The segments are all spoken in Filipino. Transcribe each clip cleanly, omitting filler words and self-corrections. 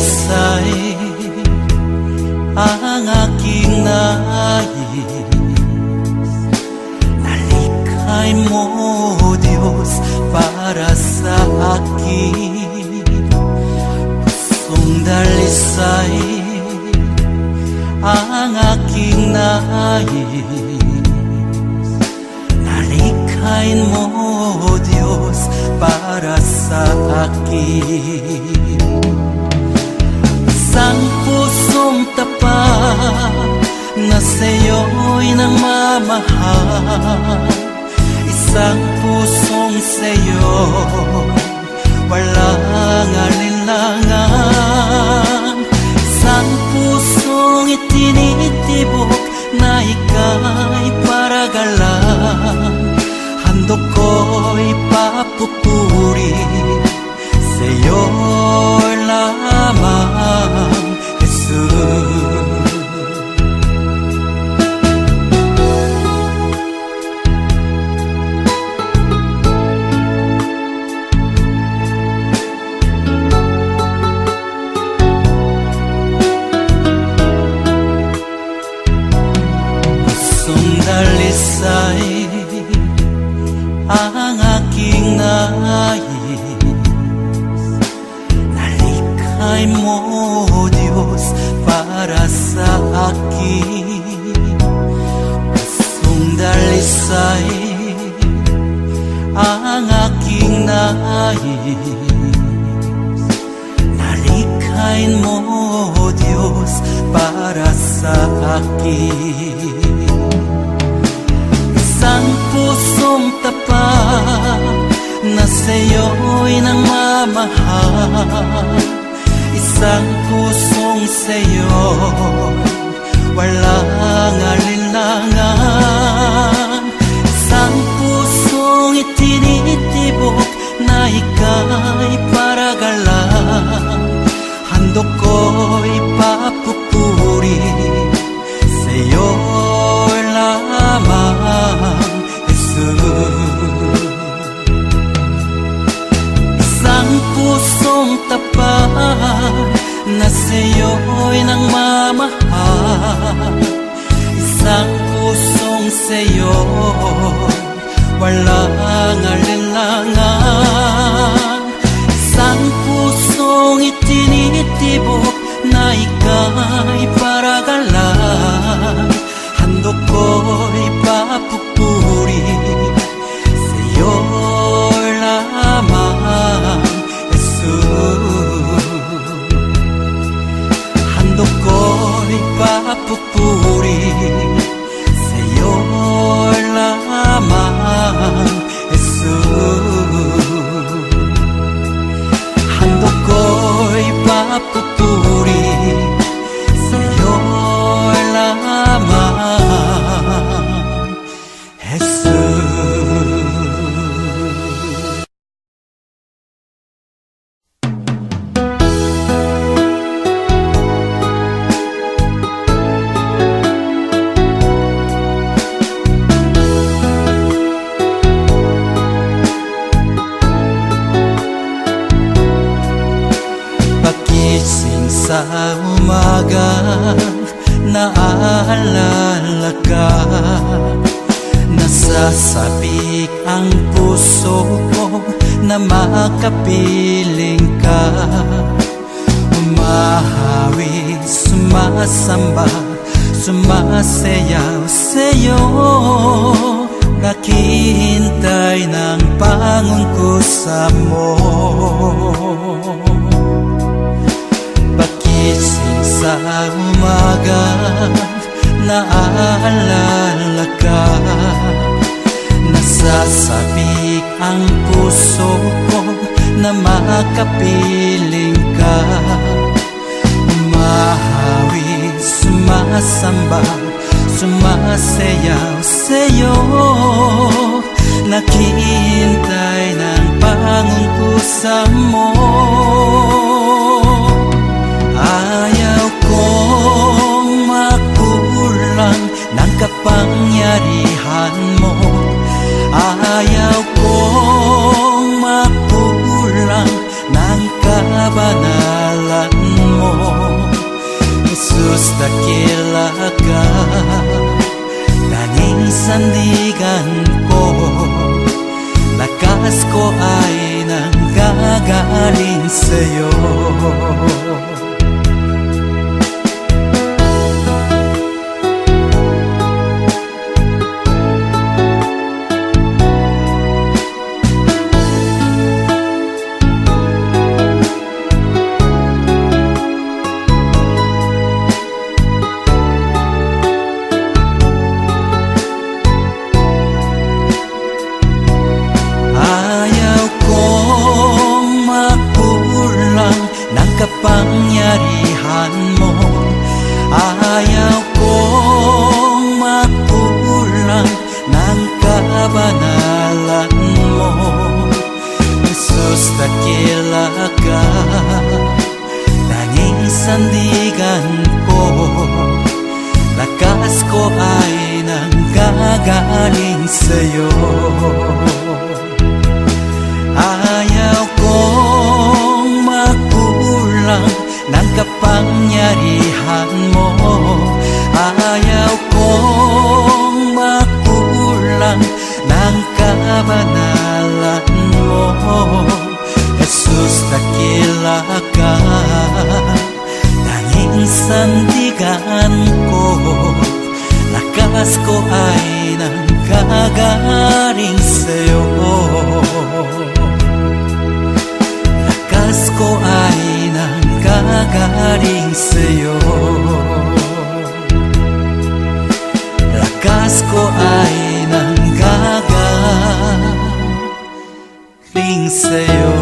dalisay ang aking nais. Nalikhay mo, Diyos, para sa akin. Pusong dalisay ang aking nais. Nalikhain mo, Diyos, para sa akin. Isang pusong tapat na sa'yo'y nangmamahal. Isang pusong sa'yo walang alinlangan. Isang pusong itinitibok na ika'y paragalan. Handog ko'y papupuri sa'yo lamang, Jesus. Dalisay ang aking nais. Nalikhay mo, Diyos, para sa akin. Pusong dalisay ang aking nais. Nalikhain mo, Diyos, para sa akin. Isang pusong tapat na sa'yo'y nangmamahal. Isang pusong sa'yo walang alinlangan. Isang pusong itinitibok na ika'y paragalan. Handog ko'y papupuri sa'yo lamang, Jesus. Isang pusong tapat na sa'yo'y nangmamahal. Isang pusong sa'yo walang alinlangan. Isang pusong itinitibok na ika'y paragalan. Handog ko'y papupuri sa'yo lamang, Jesus. Handog ko'y papupuri sa'yo lamang, Jesus. Handog ko'y papupuri sa'yo lamang, Jesus. Pagising sa umaga, naaalala ka. Nasasabik ang puso ko na makapiling ka. Umahawi, sumasamba, sumasayaw sa'yo. Naghihintay ng pangungkusa mo. Pagising sa umaga, naaalala ka. Nasasabik ang puso ko na makapiling ka. Umahawi, sumasamba, sumasayaw sa'yo. Naghihintay ng pangungkusa mo. Ayaw kong makulang ng kapangyarihan mo. Ayaw kong makulang ng kabanalan mo. nanggagaling sa'yo. Kapangyarihan mo, ayaw kong makulang ng kabanalan mo. Jesus, dakila ka, tanging sandigan ko, lakas ko ay nanggagaling sa'yo. Ayaw kong makulang ng kapangyarihan mo, ayaw kong makulang ng kabanalan mo. Jesus, dakila ka, tanging sandigan ko, lakas ko ay nanggagaling sa'yo. Lakas ko ay nanggagaling sa'yo. Lakas ko ay nanggagaling sa'yo.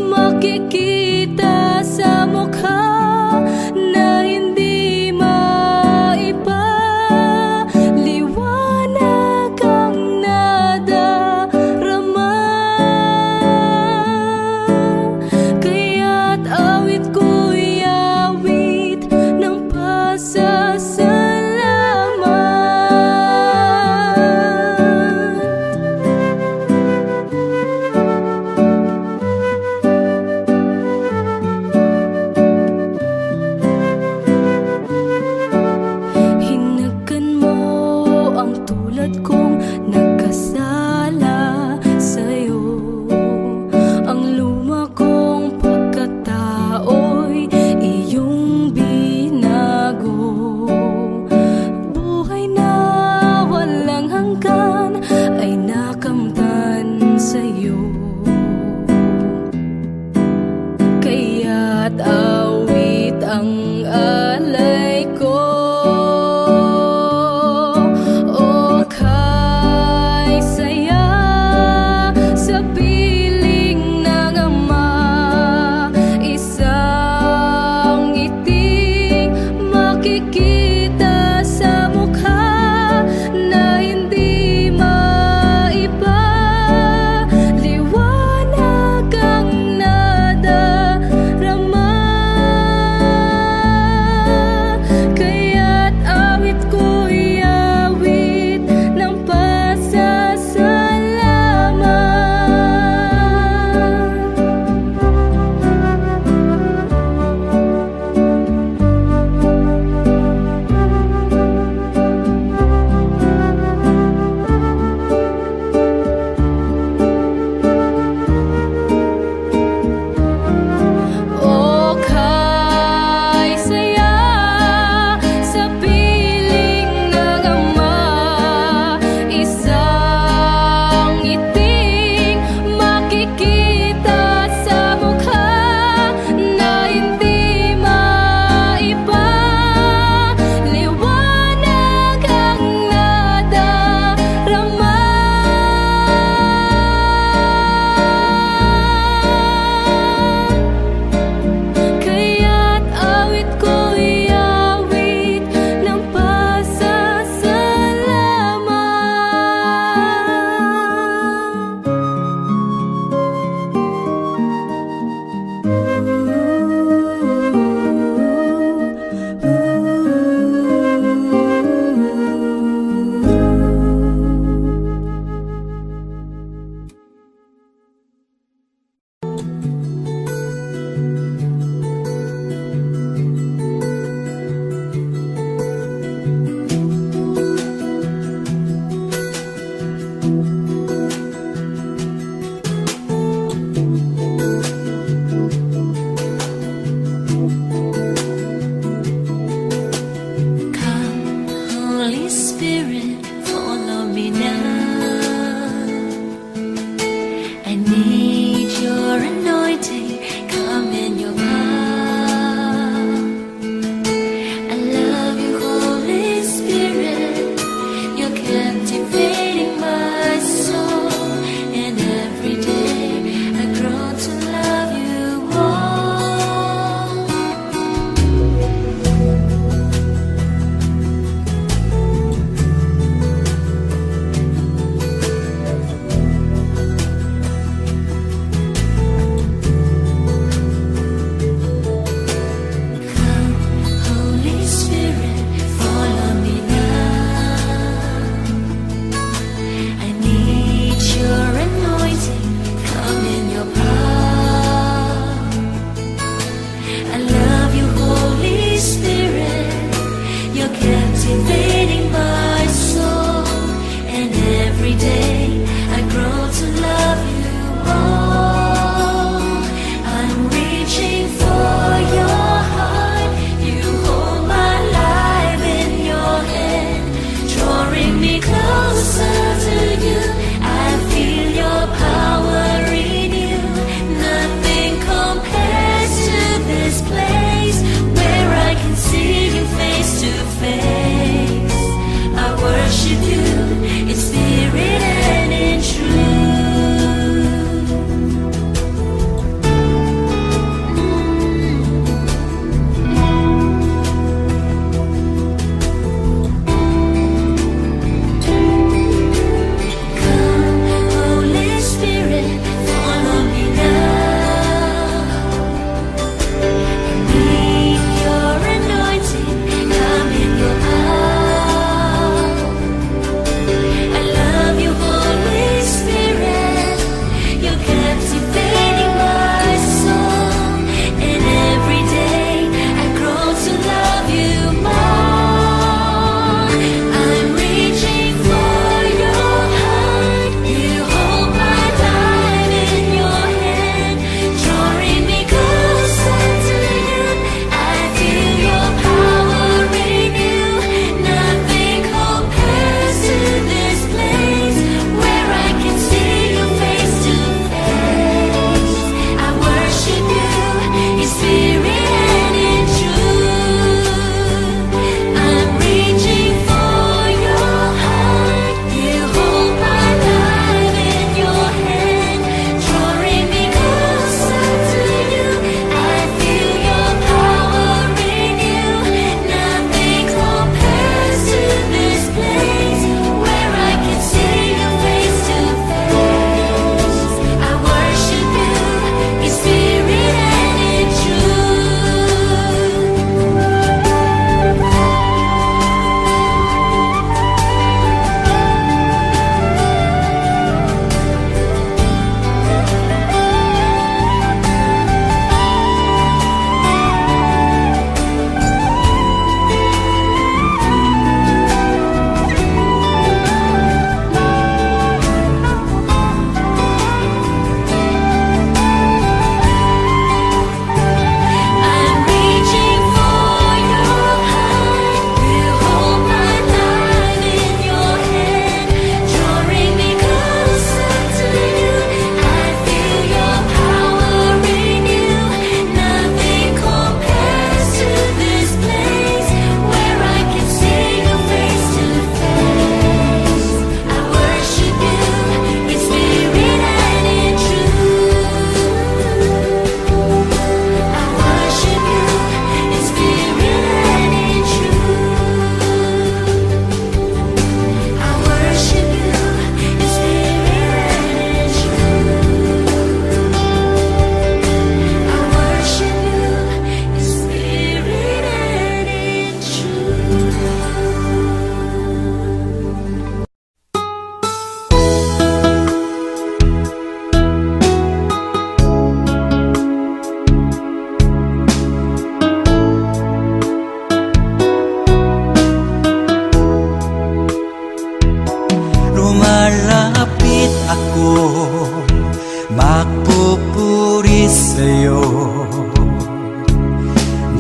Makikita sa mukha na hindi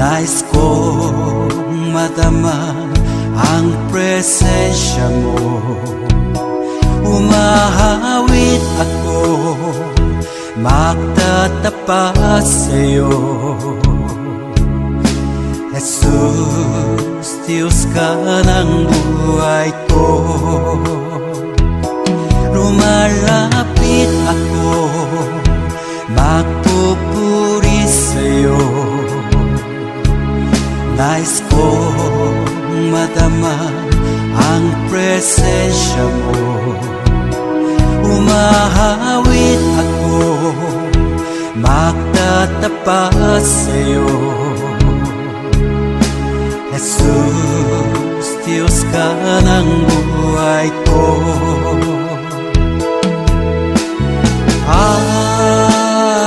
Nais kong madama ang presensya mo. Umahawit ako, magtatapat sa'yo. Jesus, Diyos ka ng buhay ko. Lumalapit ako, magpupuri sa'yo. Nais kong madama ang presensya mo. Umahawit ako, magtatapat sa'yo. Jesus, Diyos ka ng buhay ko.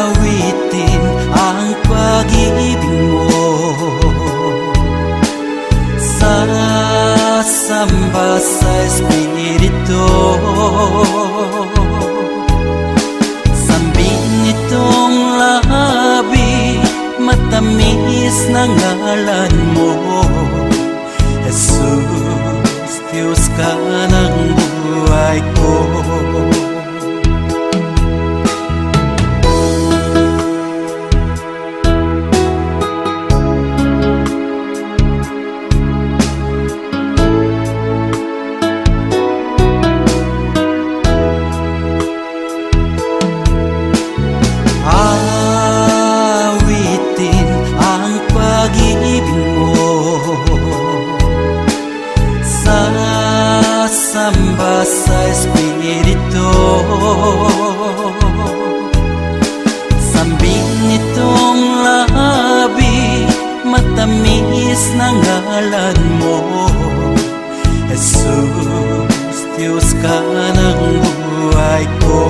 Awitin ang pag-ibig mo, sasamba sa Espiritu. Sambin nitong labi, matamis na ngalan mo. Jesus, Diyos ka ng buhay ko. Samba sa Espiritu. Sambin nitong labi, matamis na ngalan mo. Jesus, Diyos ka ng buhay ko.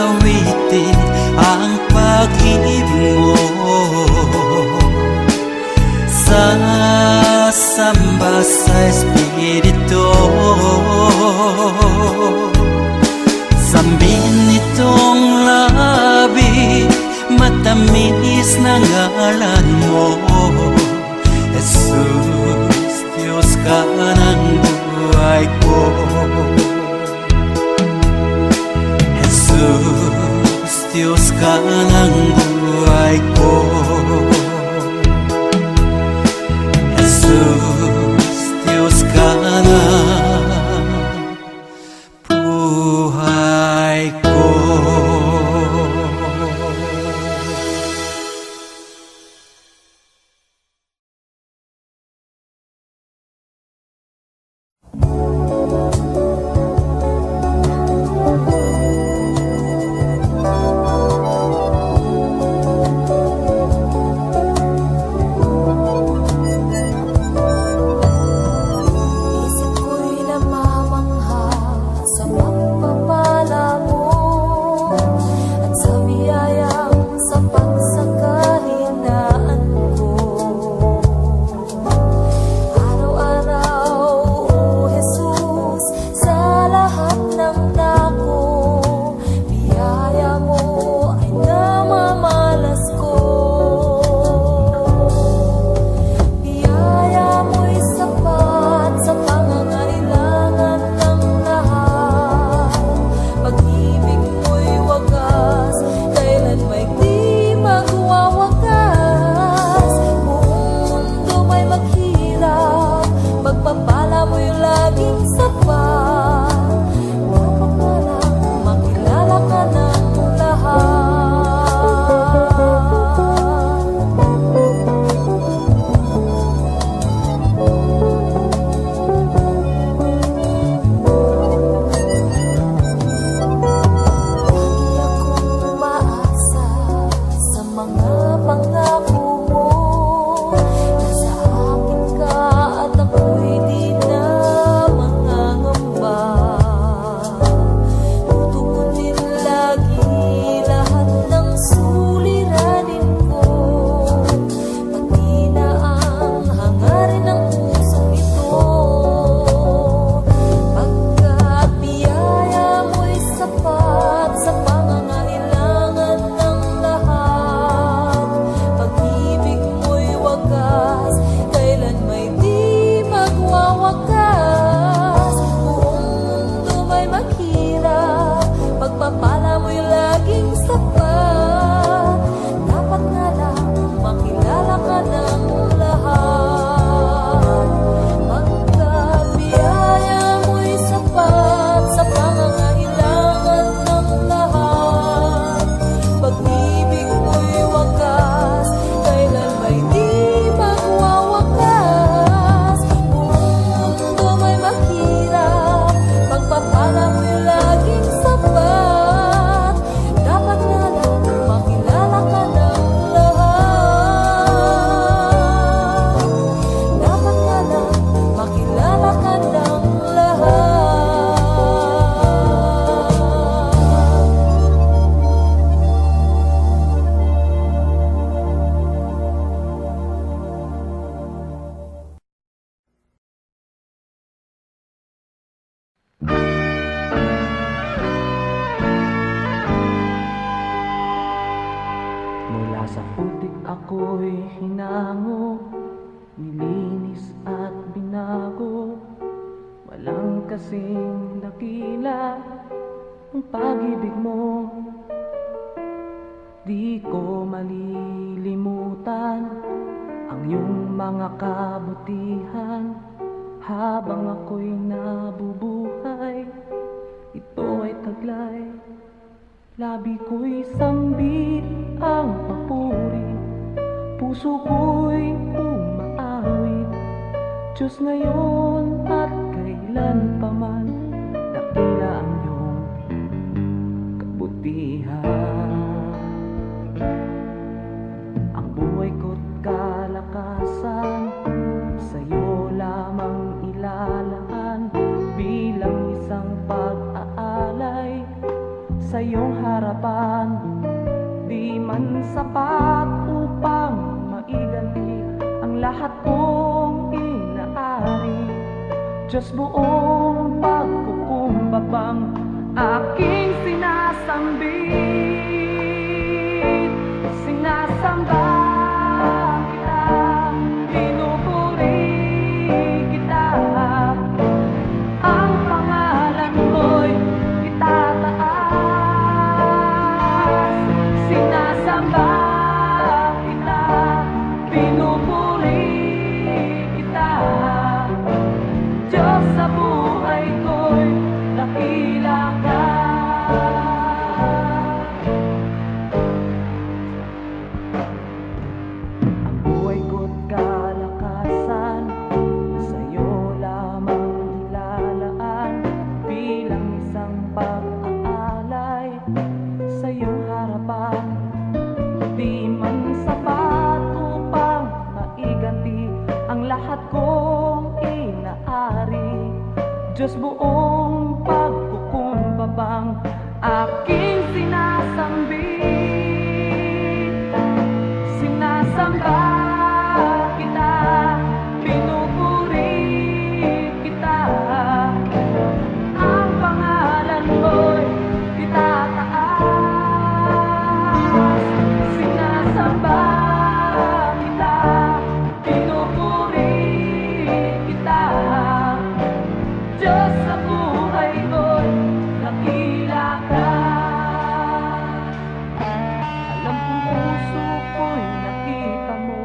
Awitin ang pag-ibig mo, sasamba sa Espiritu. Sambin nitong labi, matamis na ngalan mo. Jesus, Diyos ka ng buhay ko. Jesus, Diyos ka ng buhay ko. Jesus, Diyos ka ng buhay ko. Mula sa putik ako'y hinango, nilinis at binago. Walang kasing dakila ang pag-ibig mo. Di ko malilimutan ang iyong mga kabutihan. Habang ako'y nabubuhay, ito ay taglay. Labi ko'y sambit ang papuri, puso ko'y umaawit. Diyos ngayon at kailan pa man, dakila ang iyong kabutihan. Ang buhay ko't kalakasan, sa'yo lamang ilalaan. Bilang isang pag-aalay sa iyong harapan, di man sapat upang maiganti ang lahat kong inaari. Diyos, buong pagkukumbabang aking sinasambit. Sinasamba kita, pinupuri kita. Ang pangalan mo'y itataas. Sinasamba kita, pinupuri kita. Diyos, sa buhay ko'y dakila ka. Ang buhay ko't kalakasan, sa'yo lamang ilalaan. Bilang isang pag-aalay sa iyong harapan, di man sapat upang maiganti ang lahat kong inaari. Diyos, buong pagkukumbabang aking sinasambit. Sinasamba kita, pinupuri kita. Ang pangalan mo'y itataas. Sinasamba kita, pinupuri kita. Diyos, sa buhay ko'y dakila ka. Alam kong puso ko'y nakita mo,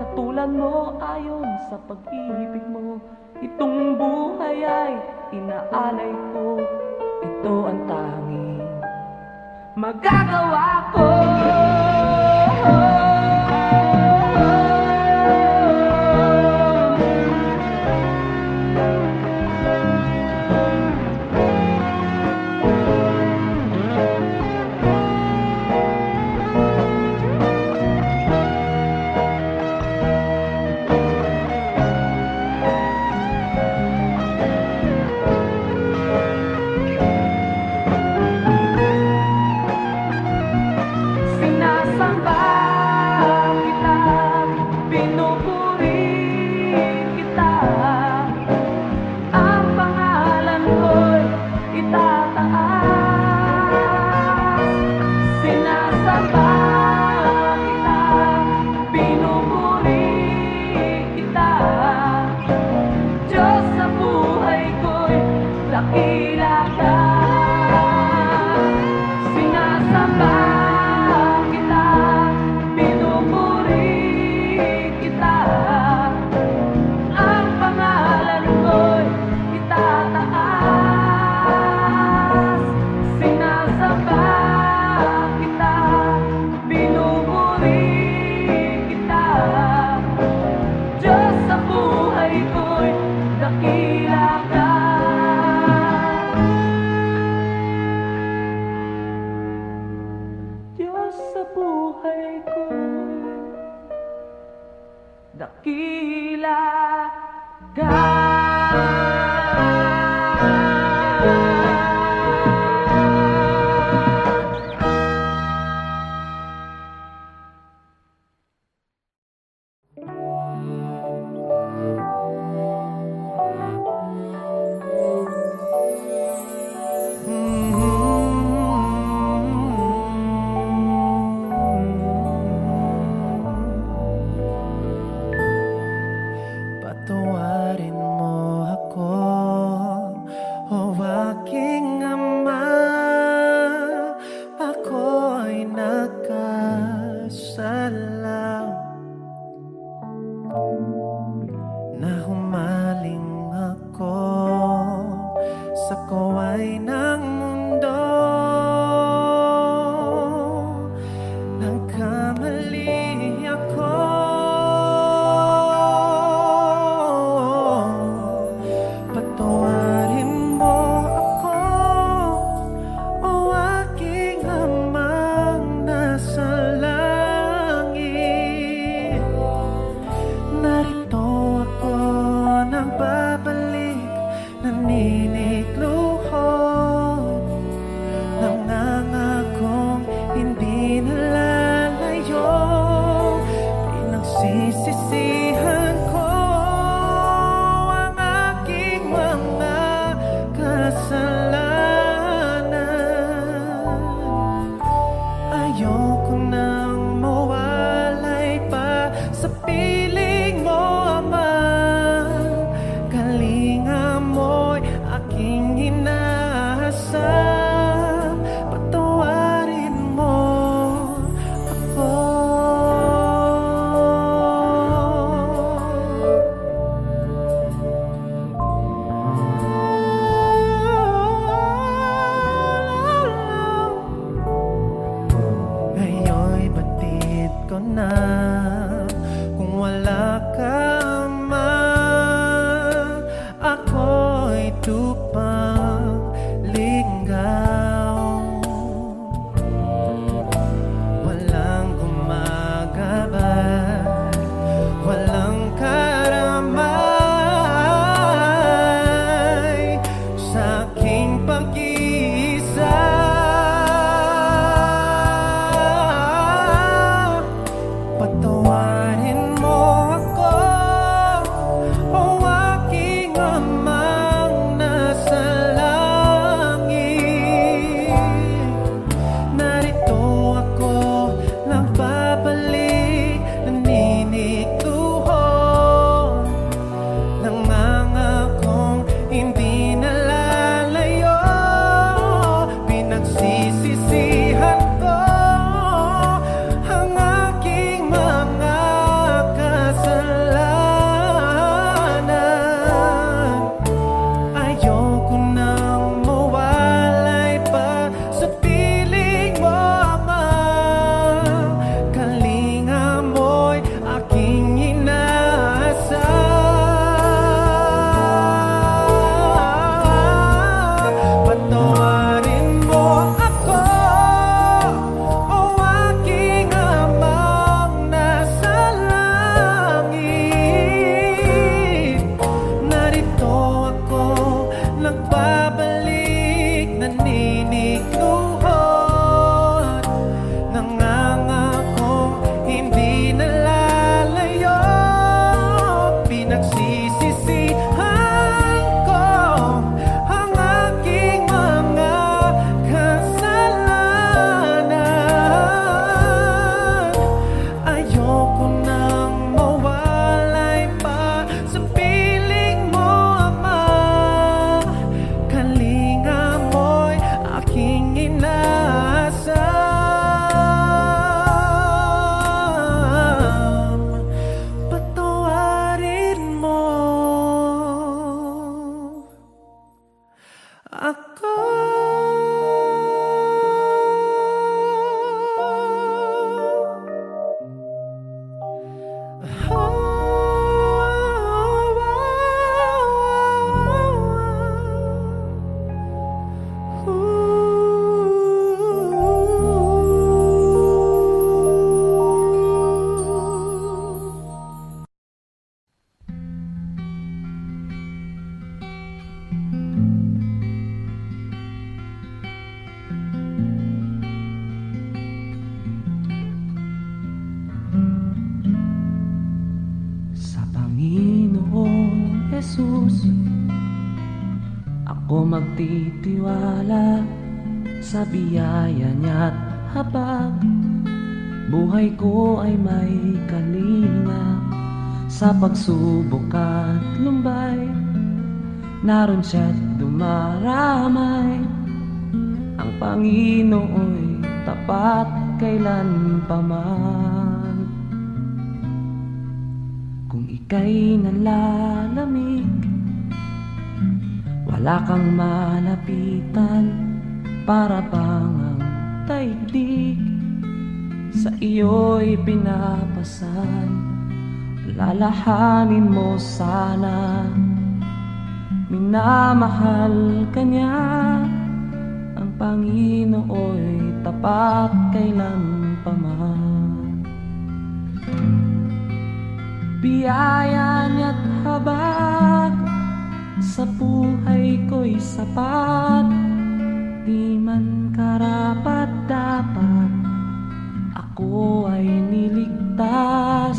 hatulan mo ayon sa pag-ibig mo. Itong buhay ay inaalay ko, ito ang tanging magagawa ko. Sinasamba kita, pinupuri kita. Ang pangalan ko'y itataas. Sinasamba kita, pinupuri kita. Diyos, sa buhay ko'y dakila ka. Sinasamba kita, pinupuri kita. Ang pangalan mo'y itataas. Sinasamba kita, pinupuri kita. Diyos, sa buhay ko'y dakila ka. Diyos, sa buhay ko'y dakila ka. salam na humaling ako sa kaway ng mundo. Nagkamali ako, patawarin mo ako, o aking Amang nasa langit. Narito ako nang babalik, naninikluhod, nangangakong hindi nalalayo. Pinagsisisihan ko ang aking mga kasalanan. Ayoko nang mawalay pa sa piling mo, Ama. Kalinga mo'y aking inaasam, patawarin mo ako. Ngayon'y batid ko na kung wala ka, Ama, ako'y tupang ligaw. Walang gumagabay, walang karamay sa aking pag-iisa. Patawarin mo ako, o aking Amang nasa langit. Narito ako nagbabalik, naninikluhod, nangangakong hindi nalalayo. Pinagsisisihan ko ang aking mga kasalanan. Ayoko nang mawalay pa sa piling mo, Ama. Kalinga mo'y aking inaasam, patawarin mo ako, o aking Amang nasa langit. Narito ako nagbabalik, naninikluhod, nangangakong hindi nalalayo. Pinagsisisihan ko ang aking mga kasalanan. Ayoko nang mawalay pa sa piling mo, Ama. Kalinga mo'y aking inaasam, patawarin mo ako. Sa Panginoong Jesus ako magtitiwala, sa biyaya niya't habag buhay ko ay may kalinga. Sa pagsubok at lumbay, naroon siya't dumaramay. Ang Panginoo'y tapat kailan pa man. ika'y nalalamig. Wala kang malapitan, para bang ang daigdig sa iyo'y pinapasan. Lalahanin mo sana, minamahal ka niya. Ang Panginoo'y tapat kailan pa man. Biyaya niya't habag sa buhay ko'y sapat. Di man karapat-dapat, ako ay niligtas.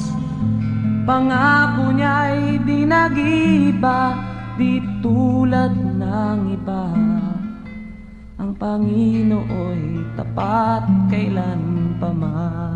Pangako niya'y di nag-iba, di tulad ng iba. Ang Panginoo'y tapat kailan pa man.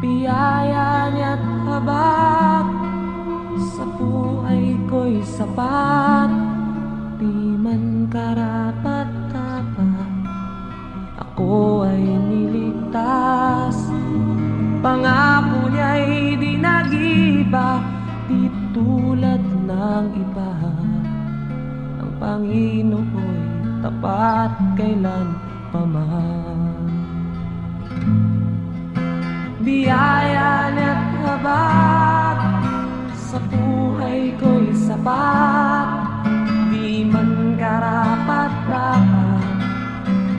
Biyaya niya't habag sa buhay ko'y sapat. Di man karapat-dapat, ako ay niligtas. Pangako niya'y di nag-iba, di tulad ng iba. Ang Panginoo'y tapat kailan pa man. Biyaya niya't habag sa buhay ko'y sapat. Di man karapat-dapat,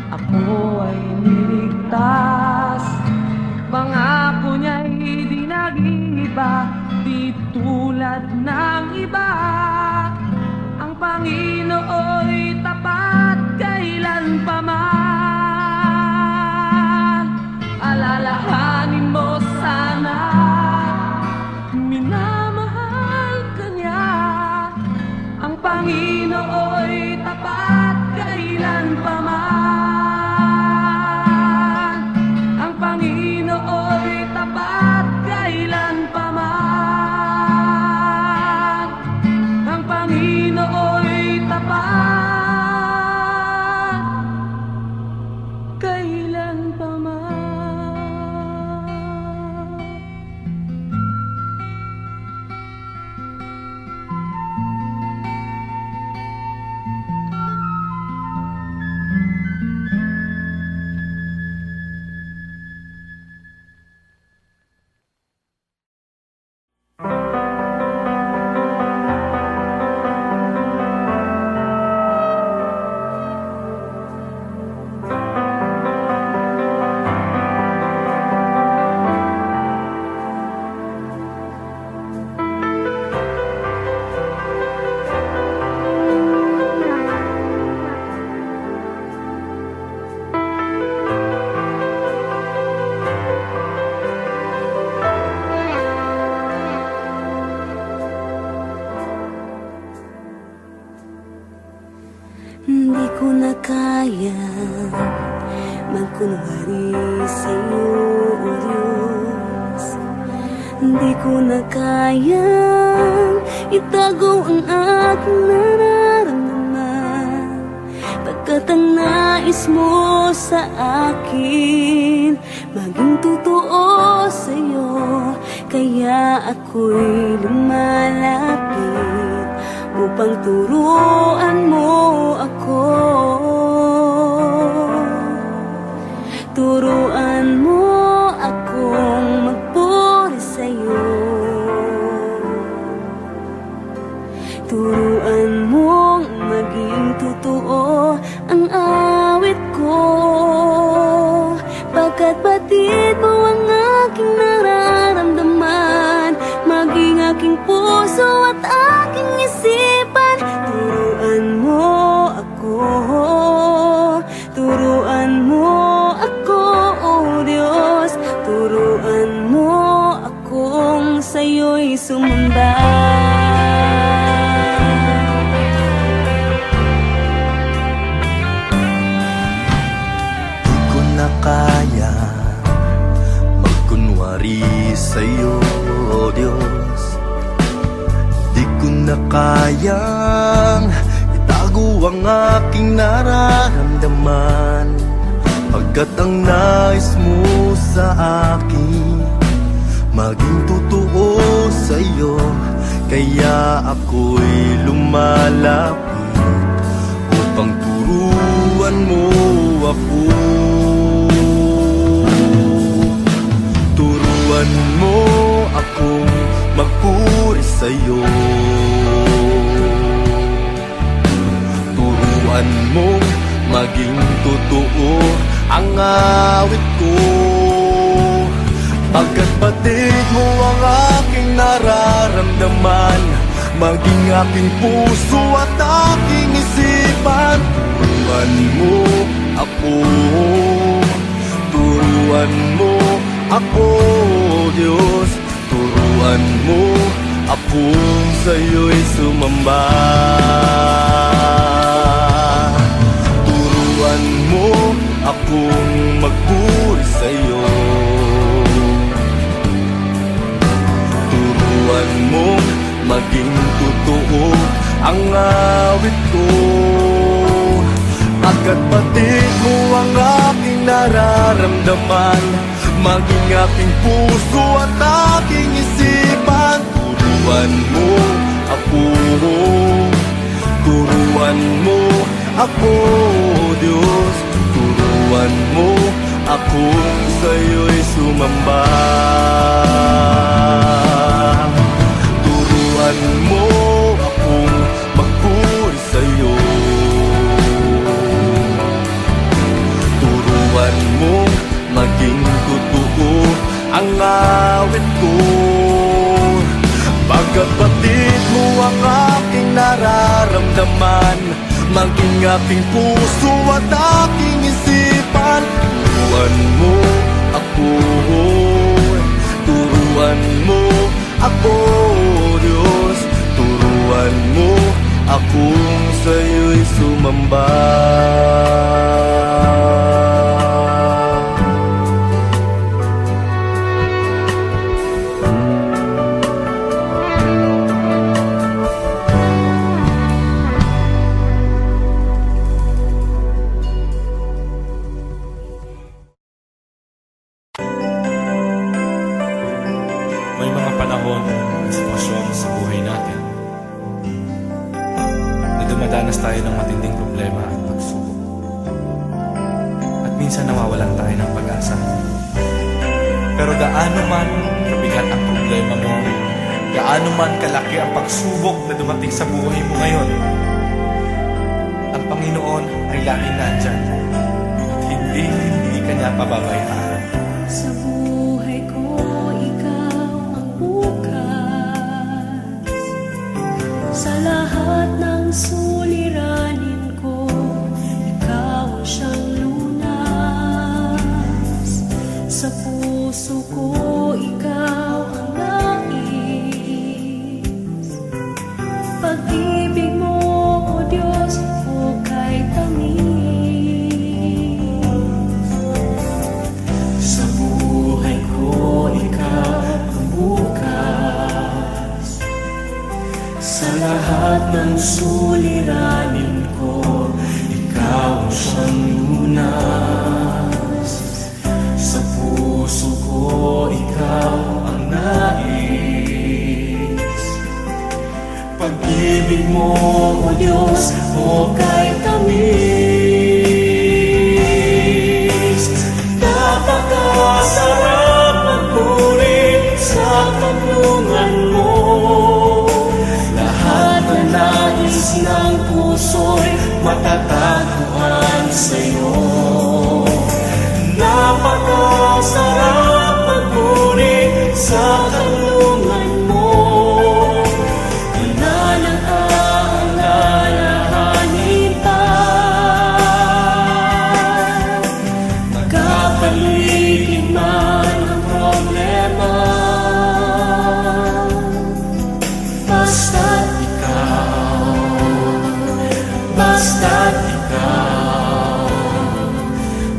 ako ay niligtas. Pangako niya'y di nag-iba, di tulad ng iba. Ang Panginoo'y tapat kailan pa man. Alalahanin mo sana, minamahal ka niya. Ang Panginoo'y tapat kailan pa man. Ang Panginoo'y tapat kailan pa man. Ang Panginoo'y tapat kailan pa man. Hindi ko na kaya magkunwari sa'yo, O Diyos. Hindi ko na kayang itago ang aking nararamdaman, pagkat ang nais mo sa akin maging totoo sa'yo. Kaya ako'y lumalapit upang turuan mo ako. Turuan mo akong magpuri sa'yo. Turuan mong maging totoo ang awit ko, pagkat batid mo ang aking nararamdaman, maging aking puso at aking isipan. Turuan mo ako, turuan mo ako, O Diyos. Turuan mo ako. sumamba. Di ko na kaya magkunwari sa'yo, oh Diyos. Di ko na kayang itago ang aking nararamdaman, pagkat ang nais mo sa akin maging totoo sa'yo. Kaya ako'y lumalapit upang turuan mo ako. Turuan mo akong magpuri sa'yo. Turuan mong maging totoo ang awit ko, pagkat batid mo ang aking nararamdaman, maging aking puso at aking isipan. Turuan mo ako, turuan mo ako, Diyos. Turuan mo akong sa'yo'y sumamba. Turuan mo akong magpuri sa'yo. Turuan mo maging totoo ang awit ko, pagkat batid mo ang aking nararamdaman, maging aking puso at aking isipan. Turuan mo ako, turuan mo ako, Diyos. Turuan mo akong sa'yo'y sumamba. Turuan mo akong magpuri sa'yo. Turuan mo maging totoo ang awit ko, pagkat batid mo ang aking nararamdaman, maging aking puso at aking isipan. Turuan mo ako, turuan mo ako, Diyos. Turuan mo akong sa'yo'y sumamba.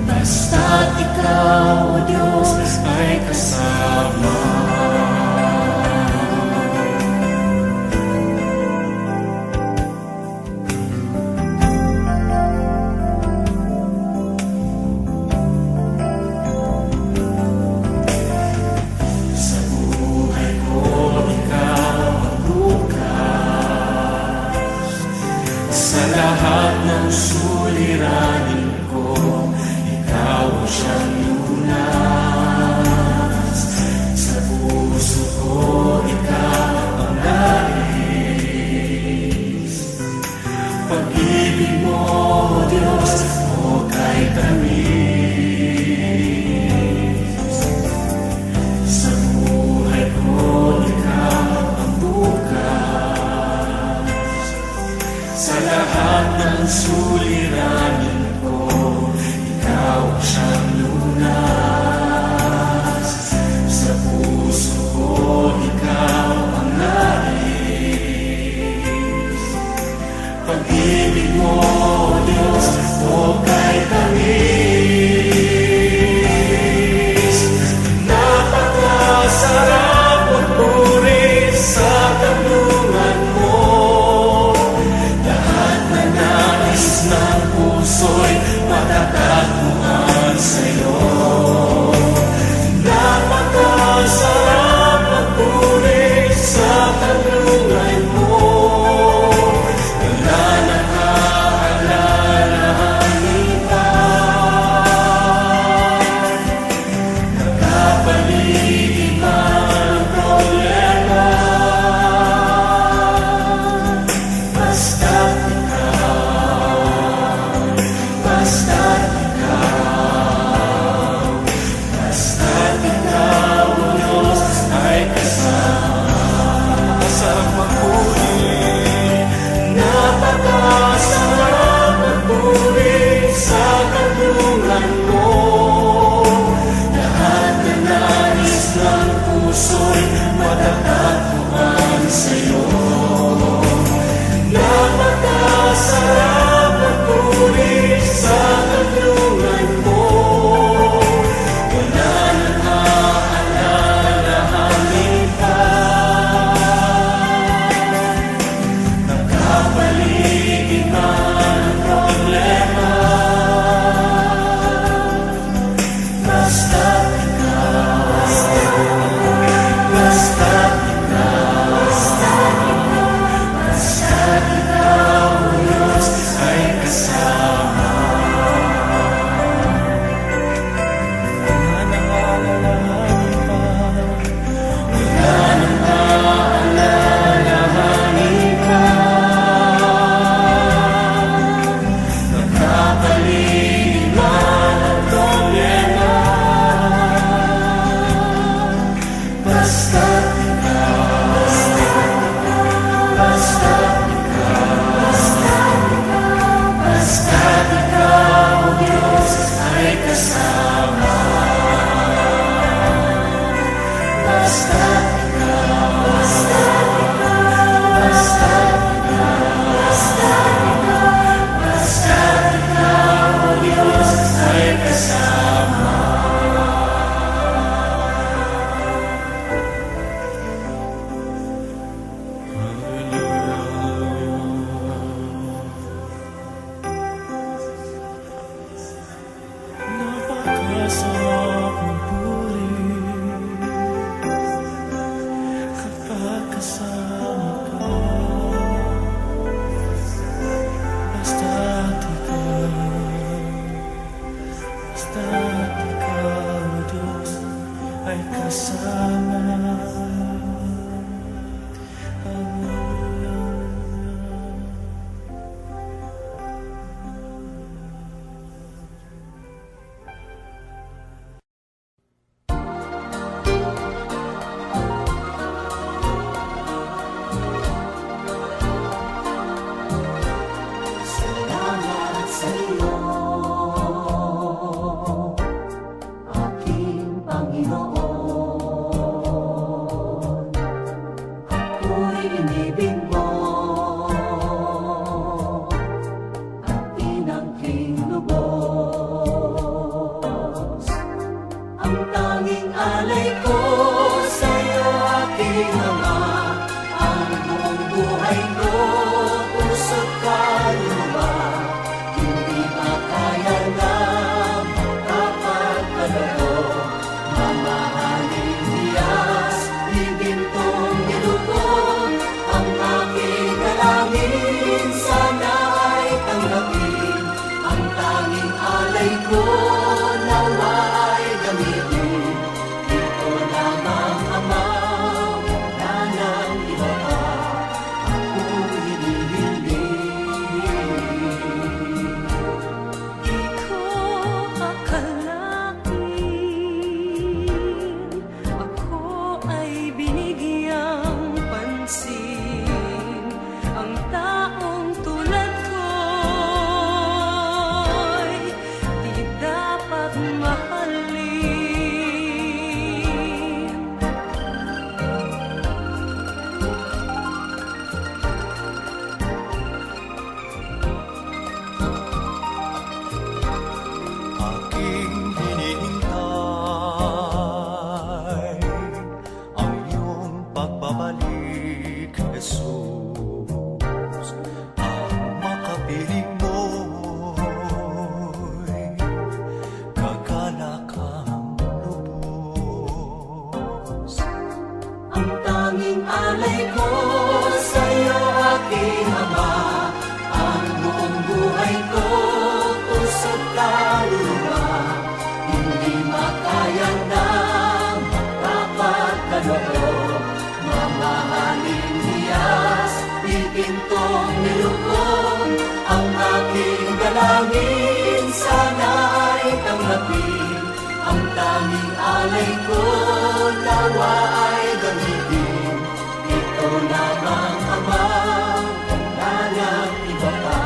Basta't ikaw, O Diyos, ay kasama. Sa buhay ko, ikaw ang bukas. Sa lahat ng suliranin ko, ikaw siyang lunas. Sa puso ko, ikaw ang nais. Pag-ibig mo, O Diyos, o kay tamis. Sa buhay ko, ikaw ang bukas. Sa lahat ng suliranin ko, ikaw siyang lunas. Sa puso ko, ikaw ang nais. Pag-ibig mo, O Diyos, o kay tamis. Napakasarap magpuri sa tanungan mo. Lahat na nais ng puso'y matatagpuan sa'yo. Napakasarap magpuri sa tanungan mo. Wala nang aalalahanin pa. Nakapaligid man ang problema. Basta't ikaw, basta't ikaw, O Diyos, ay kasama. Sa magpuri, napakasarap magpuri sa tanungan mo. Lahat na nais ng puso'y matatagpuan sa'yo. Napakasarap magpuri sa tanungan mo. Wala nang aalalahanin pa. Nakapaligid man ang problema. Basta't ikaw, basta't ikaw, basta't ikaw, O Diyos, ay kasama. Wala nang aalalahanin pa. Wala nang aalalahanin pa. Nakapaligid man ang problema. Basta't ikaw, basta't ikaw, O Diyos, ay kasama. Basta't ikaw, basta't ikaw, O Diyos, ay kasama. Napakasarap magpuri kapag kasama ka. Basta't ikaw, O Diyos, ay kasama. Salamat sa'yo, aking Panginoon. Ako'y inibig mo at tanging alay ko sa'yo aking Ama. Ang buong buhay ko, puso't kaluluwa, hindi makaya na makapagkaloob. Mamahaling Diyos, ibintong nilukod, ang aking dalangin sana ay tanggapin. Ang tanging alay ko, nawa ay gamitin. Ito lamang Ama, wala nang iba pa akong hinihiling. Ikaw akalain, ako ay binigyang pansin. Ang taong tulad ko'y di dapat mahalin. Aking hinihintay ang iyong pagbabalik, Jesus. Ang makapiling mo'y kagalakang lubos. Ang tanging alay ko sa'yo aking Ama. Ang buong buhay ko, puso't kaluluwa, hindi makaya na makapagkaloob. Mamahaling Diyos, ibintong nilukod, ang aking dalangin sana ay tanggapin. Ang tanging alay ko, nawa ay gamitin. Ito lamang Ama, wala nang iba pa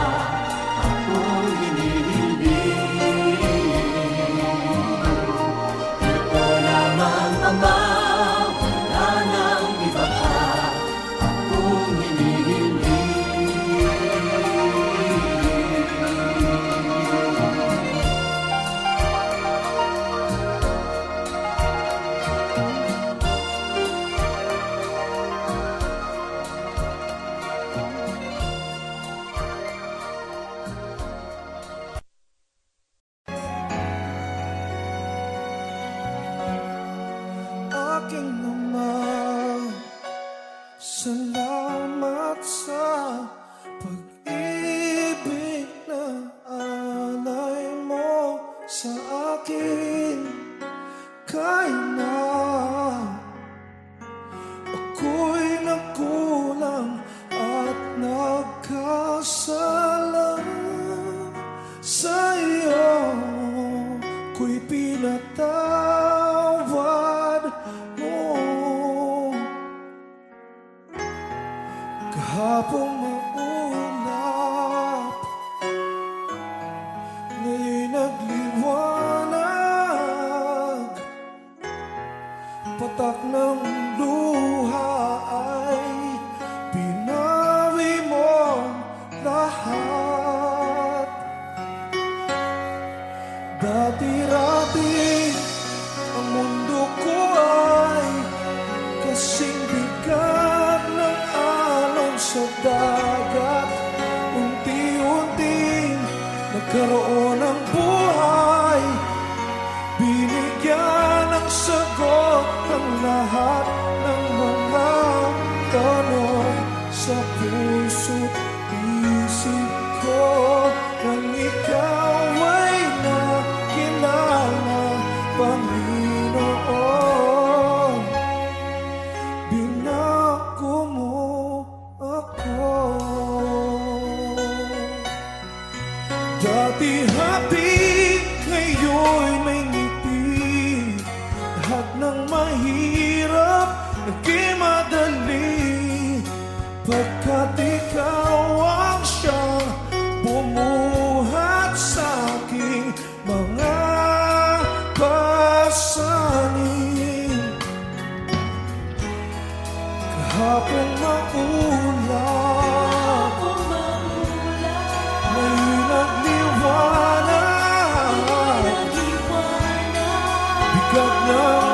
akong hinihiling. Ito lamang Ama, wala nang iba pa akong hinihiling. Aking Ama, salamat sa pag-ibig na alay mo sa akin. Kahit na ako'y nagkulang at nagkasala sa iyo, ko'y pinatawad mo. Kahapon maulap, ngayon'y nagliwanag. Patak ng luha ay pinawi mo lahat. Dati-rati ang mundo ko ay kasing bigat ng alon sa dagat. Unti-unting nagkaroon ng buhay, binigyan ng sagot ang lahat ng mga tanong sa puso't isip ko. Nang ikaw ay nakilala, Panginoon, binako mo ako. Dati happy, ngayon may ngiti. Lahat ng mahirap naging madali, pagkat ikaw ang siyang bumuhat sa aking mga pasanin. Kahapon maulap, ngayon nagliwanag. Bigat na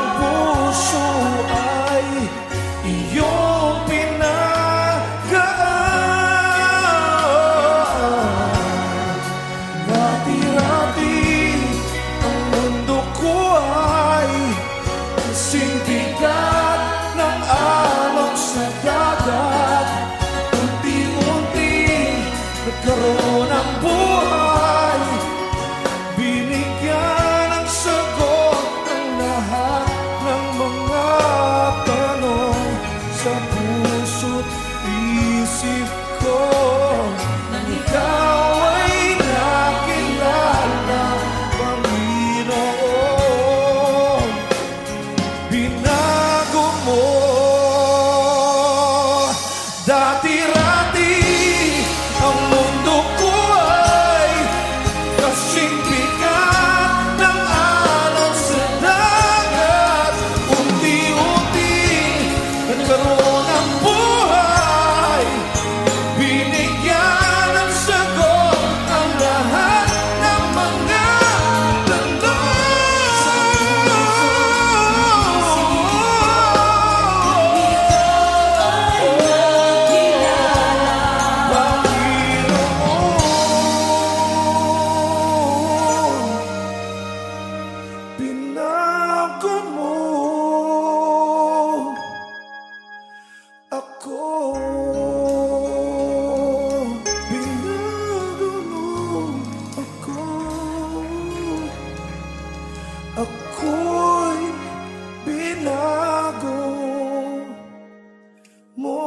kasing bigat ng alon sa dagat. Unti-unti nagkaroon ng buhay, binigyan ng sagot ang lahat ng mga tanong sa puso't isip ko. Nang ikaw ay nakilala, Panginoon, binago mo. Dati-rati ang mundo ko ay kasing bigat ng alon sa dagat. Unti-unti nagkaroon ng buhay, binigyan ng sagot ang lahat ng mga binago mo ako. Binago mo ako. Ako'y binago mo.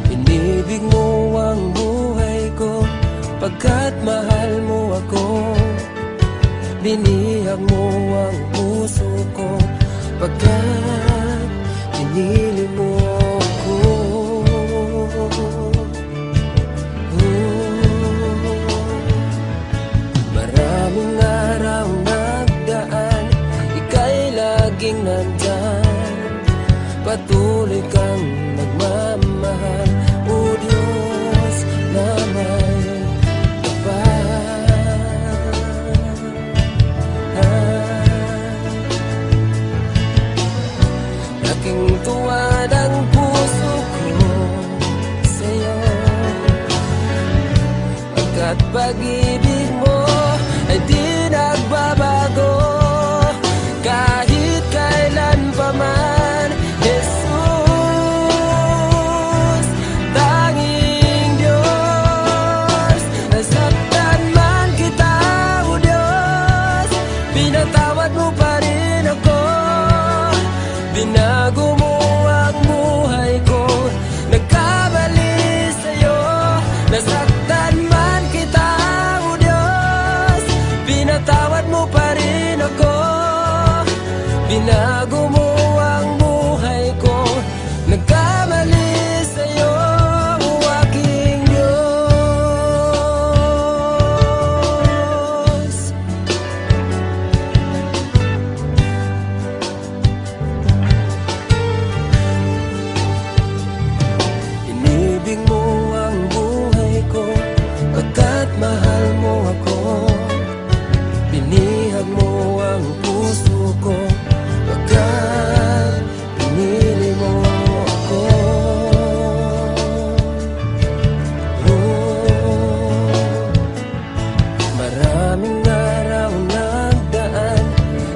Inibig mo ang buhay ko, pagkat mahal mo ako. Binihag mo ang puso ko, pagkat pinili mo ako. Maraming araw nagdaan, ika'y laging nandyan. Patuloy kang nagmamahal, o Diyos na may kapal. Laking tuwa ng puso ko sa'yo, pagkat pag-ibig mo ay di nagbabago kahit kailan pa man. Jesus, tanging Diyos, nasaktan man kita, o Diyos, pinatawad mo pa rin ako. Binago mo ang buhay ko, nagkamali sa'yo, nasaktan man kita, o Diyos, pinatawad mo pa rin ako. Binago mo ang buhay ko, nagkamali sa'yo, o aking Diyos. Inibig mo ang buhay ko, pagkat mahal mo ako. Binihag mo ang puso ko, pagkat pinili mo ako. Maraming araw nagdaan,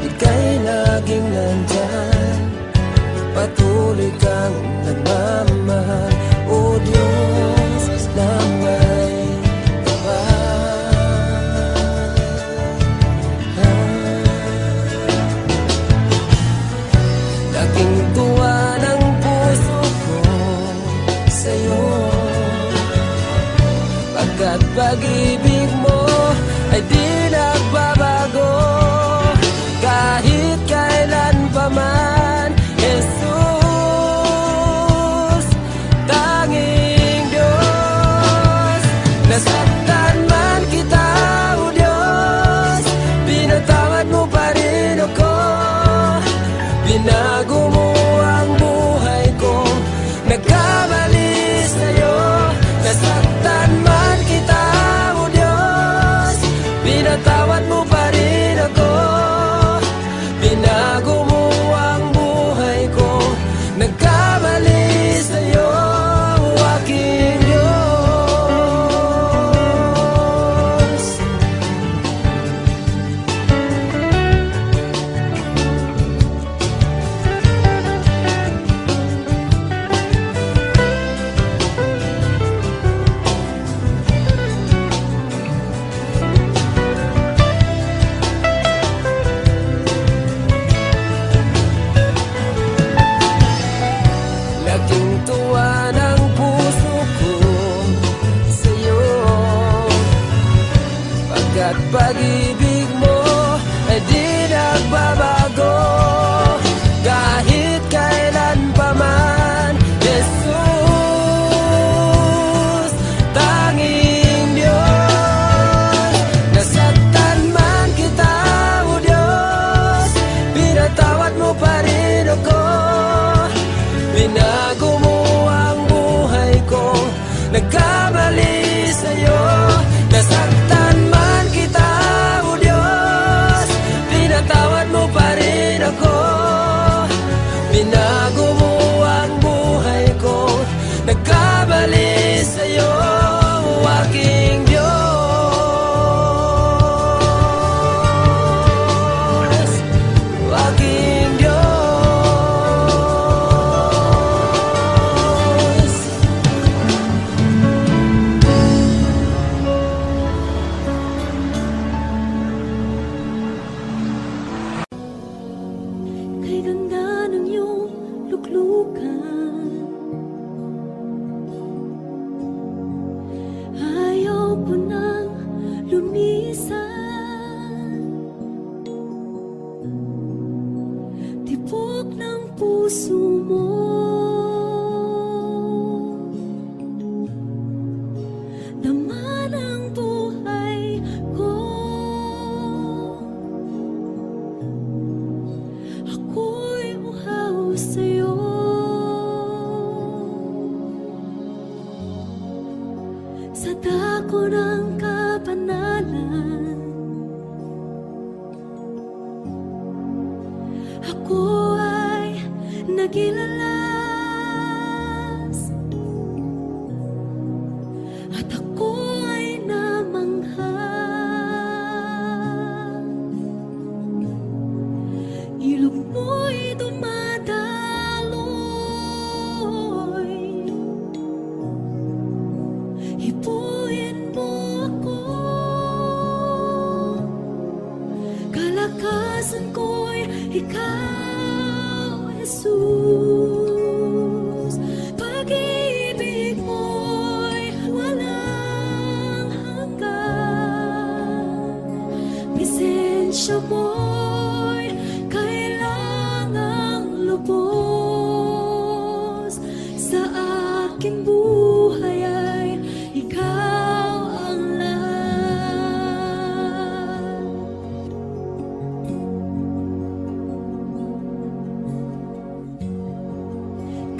ika'y laging nandyan. Patuloy kang nagmamahal, o Diyos na may kapal. Laking tuwa ng puso ko sa'yo, pagkat pag-ibig mo ay di nagbabago kahit kailan pa man. Jesus, Binago mo ang buhay ko, nagkamali sa'yo. Nasaktan man kita, o Diyos, pinatawad mo pa rin ako. Binago mo ang buhay ko, nagkamali sa'yo, aking Diyos. Laking tuwa ng puso ko sa'yo, pagkat pag-ibig mo ay di nagbabago kahit kailan pa man. Jesus, tanging Diyos, nasaktan man kita, o Diyos, pinatawad mo pa rin ako. Binago mo ang buhay ko, nagkamali sa'yo. Nasaktan man kita, o Diyos, pinatawad mo pa rin ako. Binago mo ang buhay ko, nagkamali sa'yo, aking Diyos, aking Diyos. Kay ganda ng iyong luklukan, ayaw ko nang lumisan. Tibok ng puso mo, laman ang buhay ko. Ako'y uhaw sa'yo. Sa dako ng kapanalan, ako ay nagilalas, at ako ay namangha. Ilog mo'y dumadaloy, hipuin mo ako. Kalakasan ko'y ikaw, Jesus. Pag-ibig mo'y walang hanggan. Presensya mo'y kailangang lubos. Sa aking buhay ay ikaw ang lahat.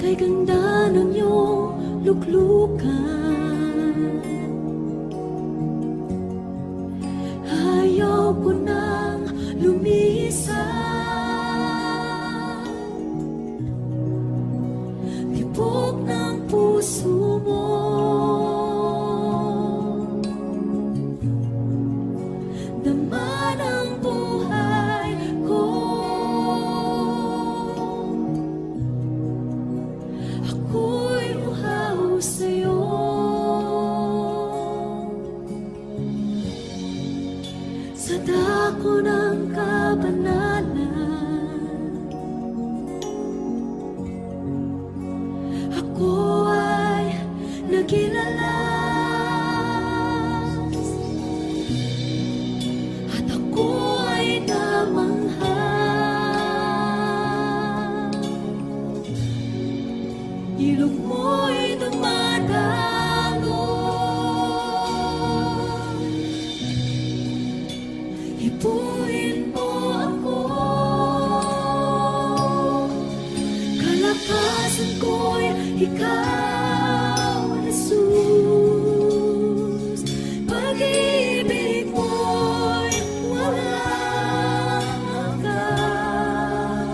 Kay ganda ng iyong luklukan, ayaw ko nang lumisan. Tibok ng puso mo, daman ang buhay ko. Ako'y uhaw sa'yo. Sa dako ng kapanalan, ako ay nagilalas, at ako ay namangha. Ilog mo'y dumadaloy, hipuin mo ako. Ikaw, Jesus, pag-ibig mo'y walang hanggan.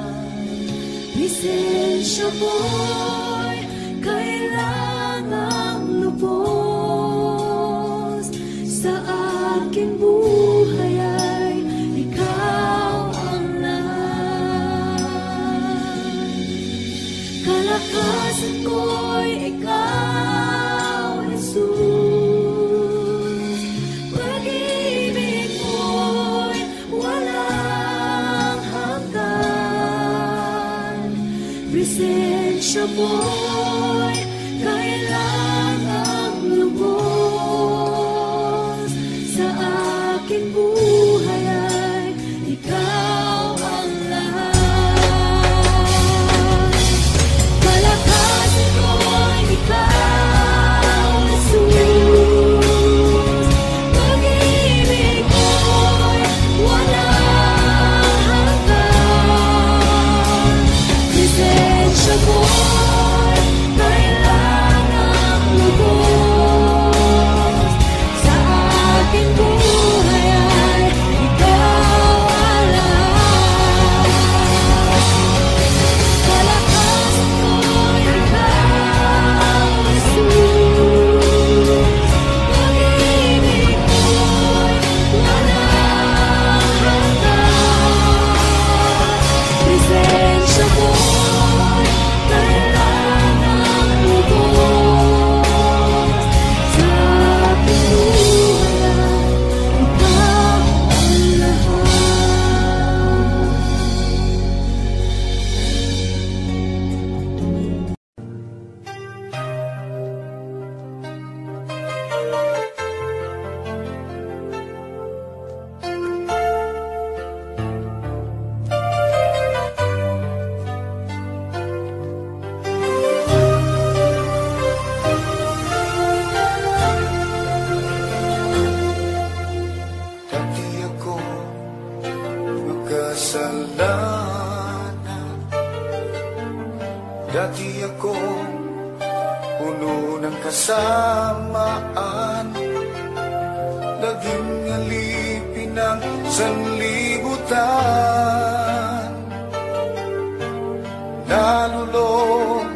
Lisensya mo'y kailangang lubos. Sa aking buhay ay ikaw ang lahat. Kalakasan ko'y ikaw, Jesus. Pag-ibig mo'y walang hanggan. Presensya mo'y kailangang lubos. Sa aking buhay ay ikaw ang lahat. Kalakasan ko'y ikaw, Jesus. Pag-ibig mo'y walang hanggan. Presensya mo'y kailangang lubos. Sa aking buhay ay ikaw ang lahat. Kalakasan ko'y ikaw, Jesus. Pag-ibig mo'y walang hanggan. Presensya mo'y kailangang lubos. Sa aking buhay ay ikaw ang Dati ako makasalanan. Dati ako puno ng kasamaan. Naging alipin ng sanlibutan. Nalulong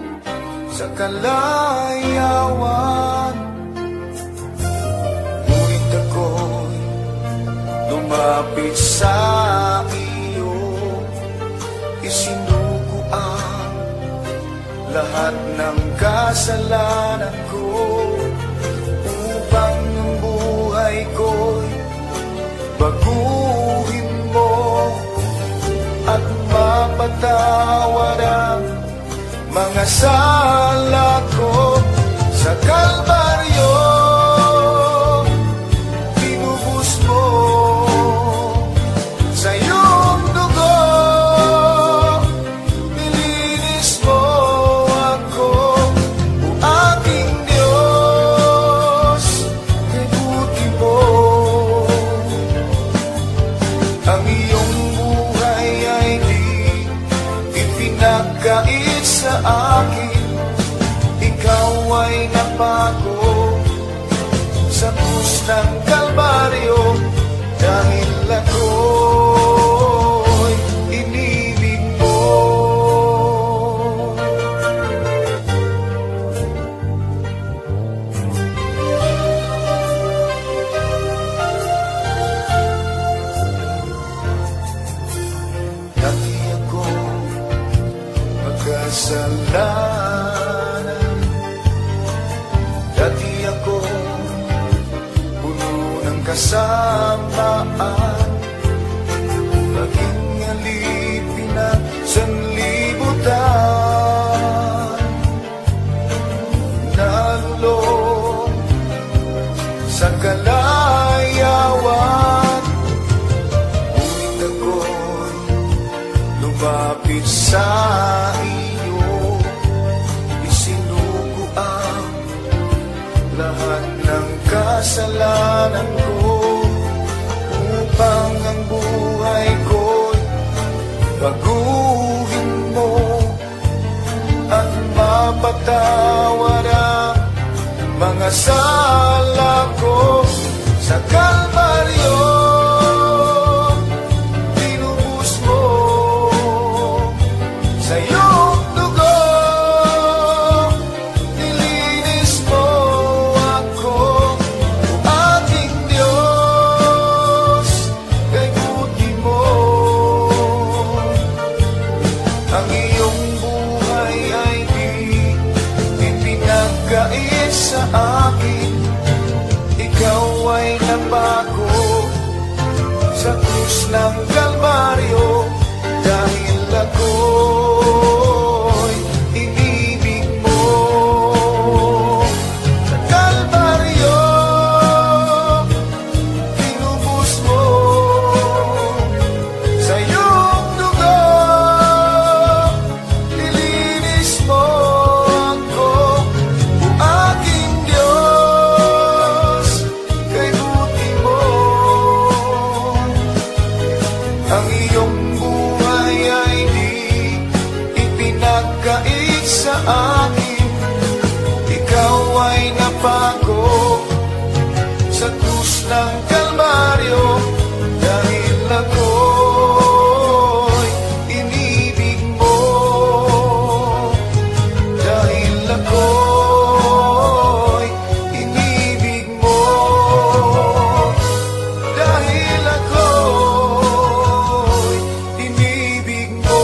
sa kalayawan. Ngunit ako'y lumapit sa iyo. Isinuko ang lahat ng kasalanan ko, upang ang buhay ko'y baguhin mo at mapatawad ang mga sala ko. Sa Kalbaryo tinubos mo sa iyong dugo, nilinis mo ako, o aking Diyos, kay buti mo. Ang iyong buhay ay di ipinagkait sa akin. Ikaw ay napako sa krus ng Kalbaryo, dahil ako'y inibig mo. Dati ako makasalanan. Dati ako puno ng kasamaan. Naging alipin ng sanlibutan. Nalulong sa kalayawan. Ngunit ako'y lumapit sa iyo. Isinuko ang lahat ng kasalanan ko, upang ang buhay ko'y baguhin mo at mapatawad ang mga sala ko sa Kalbaryo. Tinubos mo sa iyong dugo, nilinis mo ako, aking Diyos, kay buti mo. Ang iyong buhay ay di ipinagkait sa akin. Ikaw ay napako sa krus ng Kalbaryo, dahil ako'y inibig mo. Sa Kalbaryo, tinubos mo sa iyong dugo, nilinis mo ako, o aking Diyos, kay buti mo. Ang iyong buhay ay di ipinagkait sa akin. Ikaw ay napako sa krus ng Kalbaryo, dahil ako'y inibig mo. Dahil ako'y inibig mo. Dahil ako'y inibig mo.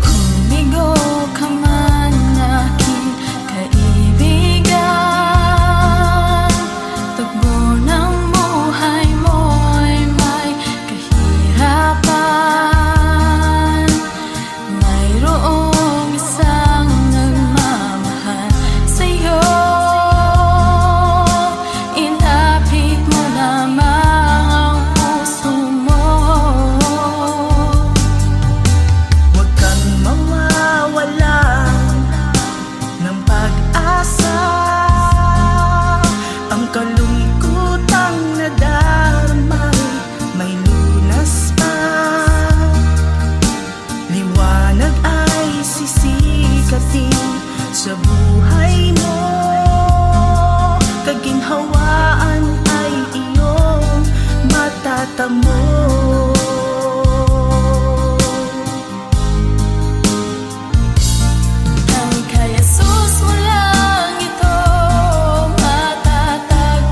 Kumigo ka man aking kaibigan, tugbo ng buhay mo'y may kahirapan. Mayroong isang nagmamahal sa'yo, ilapit mo lamang ang puso mo. Huwag kang mawawalan ng pag-asa. Ang kalungkutang nadarama may lunas pa. Liwanag ay sisikatin sa buhay mo. Kaginhawaan ay iyong matatamo. Ang kay Jesus mo lang ito matatagpuan.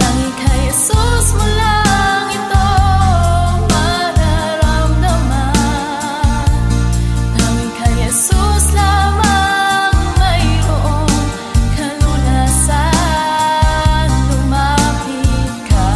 Ang kay Jesus mo lang ito mararamdaman. Ang kay Jesus lamang mayroong kalunasan. Lumapit ka.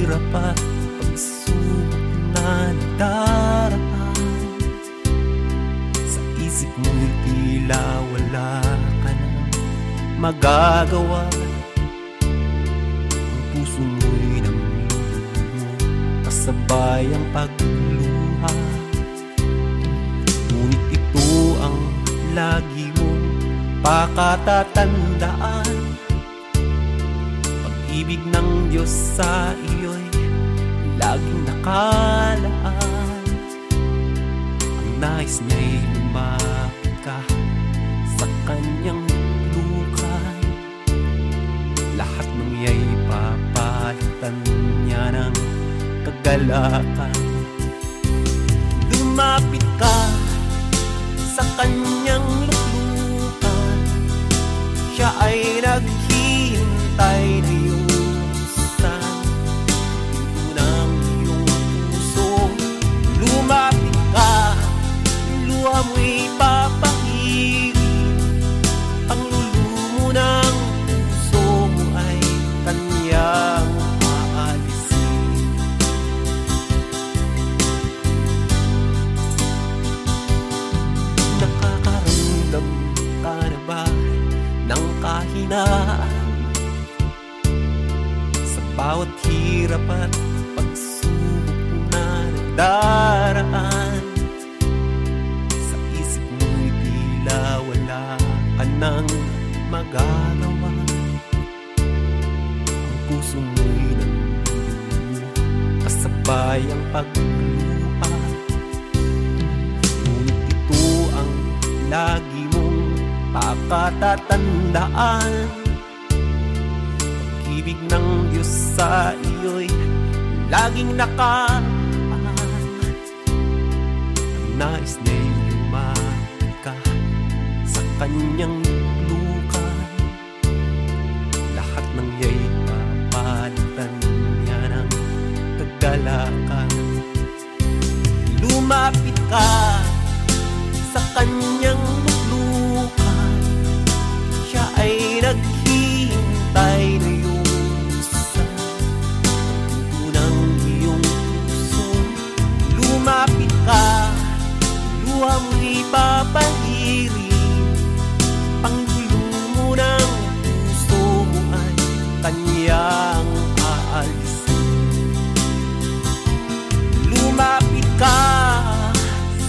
hirap at pagsubok na nadaraan, sa isip mo'y tila wala ka nang magagawa. Ang puso mo'y namumuno, kasabay ang pagluha. Ngunit ito ang lagi mong pakatatandaan, pag-ibig ng Diyos sa iyo'y laging nakalaan. Ang nais niya'y lumapit ka sa kanyang lukay, lahat ng iya'y papalitan niya ng kagalakan. Lumapit ka sa kanyang luklukan, siya ay naghihintay na iyong buksan pinto ng iyong puso. Lumapit ka, luha mo'y papahirin, ang lulumo ng puso mo ay kanyang aalisin. Nakakaramdam ka na ba ng kahinaan sa bawat hirap at pagsubok na nadaraan? Sa isip mo'y tila wala ka nang magagawa. Ang puso mo'y nandulumo, kasabay ang pagluha. Ngunit ito ang lagi mong pakatatandaan, pag-ibig ng Diyos sa iyo'y laging nakaan. Ang nais niya'y lumapit ka sa kanyang lukay, lahat ng iya'y papalitan niya ng kagalakan. Lumapit ka sa kanyang luklukan, siya ay naghihintay na iyong buksan ang pinto ng iyong puso. Lumapit ka, luha mo'y papahirin, panglulumo ng puso mo ay kanyang aalisin. Lumapit ka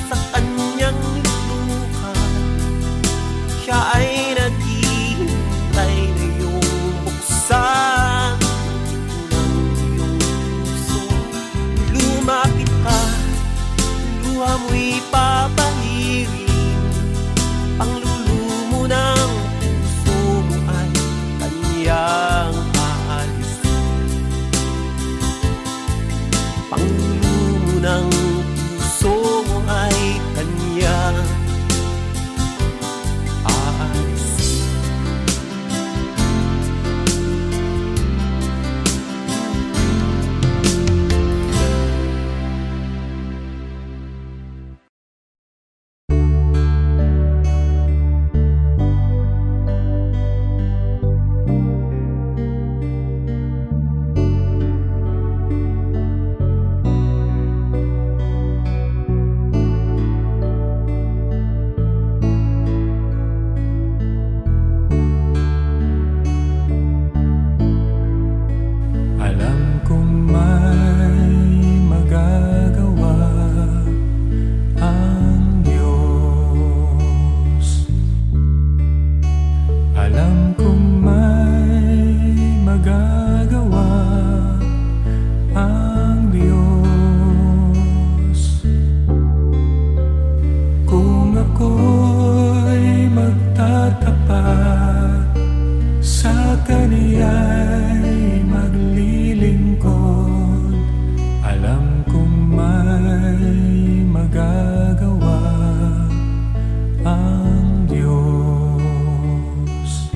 sa kanyang luklukan, siya ay naghihintay na iyong buksan ang pinto ng iyong puso. Lumapit ka, luha mo'y papahirin, ang lulumo ng puso mo ay kanyang aalisin. Panglulumo ng puso mo ay kanyang aalisin. Alam kong may magagawa ang Diyos. Alam kong may magagawa ang Diyos. Kung ako'y magtatapat sa Kaniya'y maglilingkod, alam kong may magagawa ang Diyos.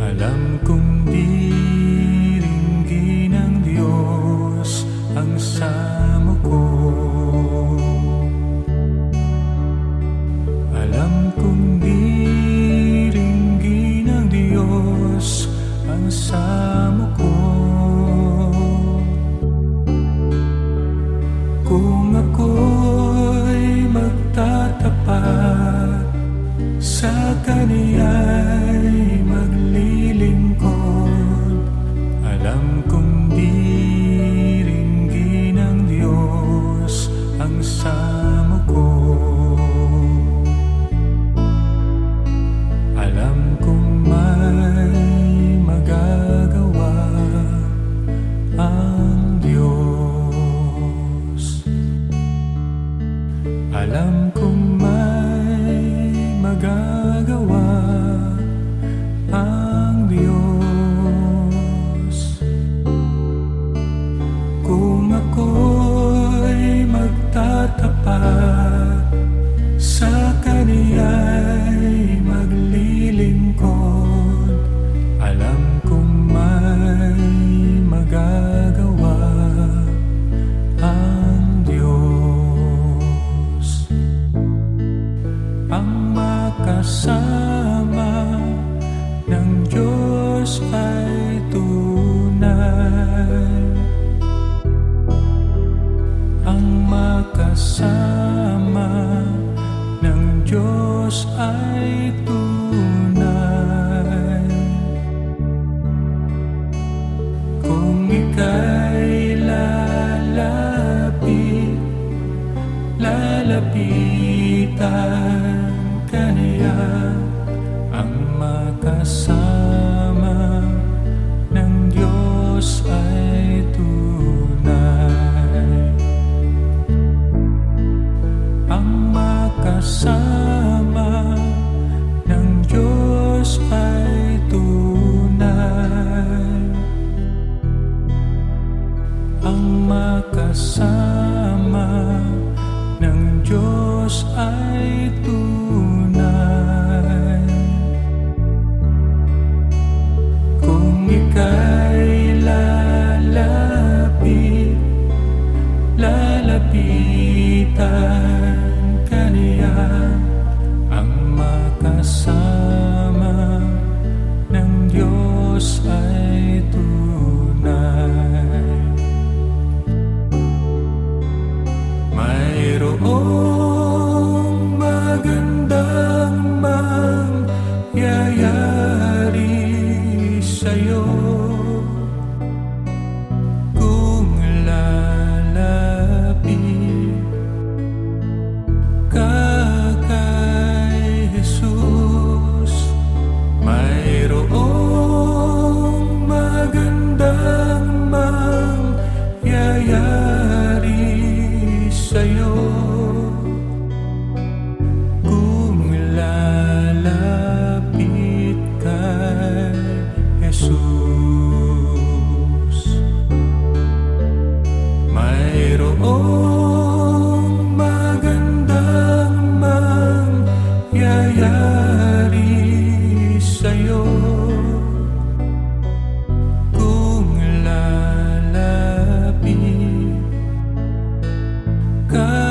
Alam kong diringgin ng Diyos ang samo ko. Alam kong diringgin ng Diyos ang samo ko. ay tunay. Ang makasama ng Diyos ay tunay. Kung ika'y lalapitan ka niya, ang makasama ng Diyos ay tunay. Ang makasama ng Diyos ay tunay. Ang makasama ng Diyos ay tunay. Kung ika'y lalapitan ka niya, ang makasama ng Diyos ay tunay. Mayroong magandang mangyayari sa'yo kung lalapit ka kay Jesus. Mayroong magandang mangyayari sa'yo kung lalapit kay Jesus. Mayroong magandang mangyayari sa'yo kung lalapit ka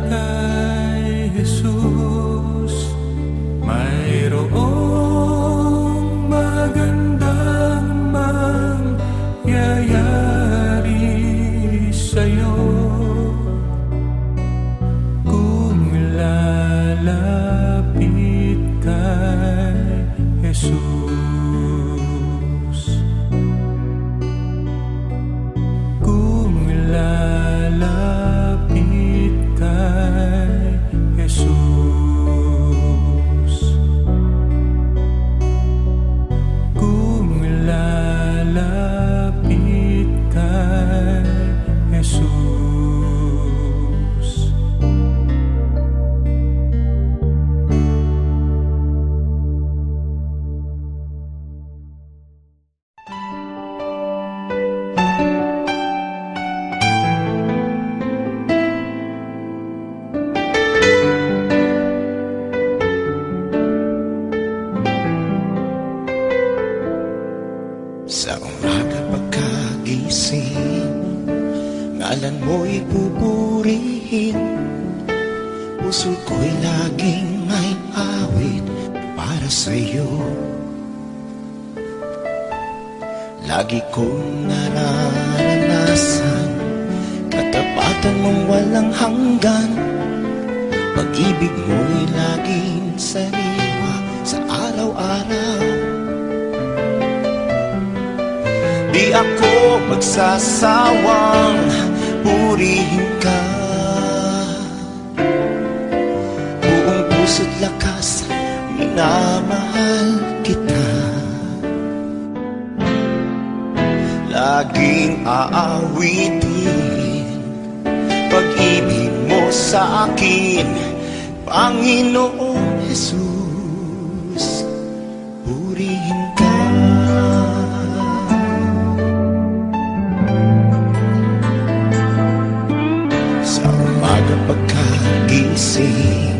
kay Jesus. Mayroong magandang mangyayari sa'yo kung lalapit kay Jesus. Kung lalapit kay Jesus. Kung lalapit kay Jesus. Sa umaga pagkagising, ngalan mo'y pupurihin. Puso ko'y laging may awit para sa'yo. Lagi kong nararanasan katapatan mong walang hanggan. Pag-ibig mo'y laging sariwa sa araw-araw. Di ako magsasawang purihin ka. Buong puso't lakas, minamahal kita. Laging aawitin pag-ibig mo sa akin, Panginoong Jesus. Purihin ka. Pagkagising,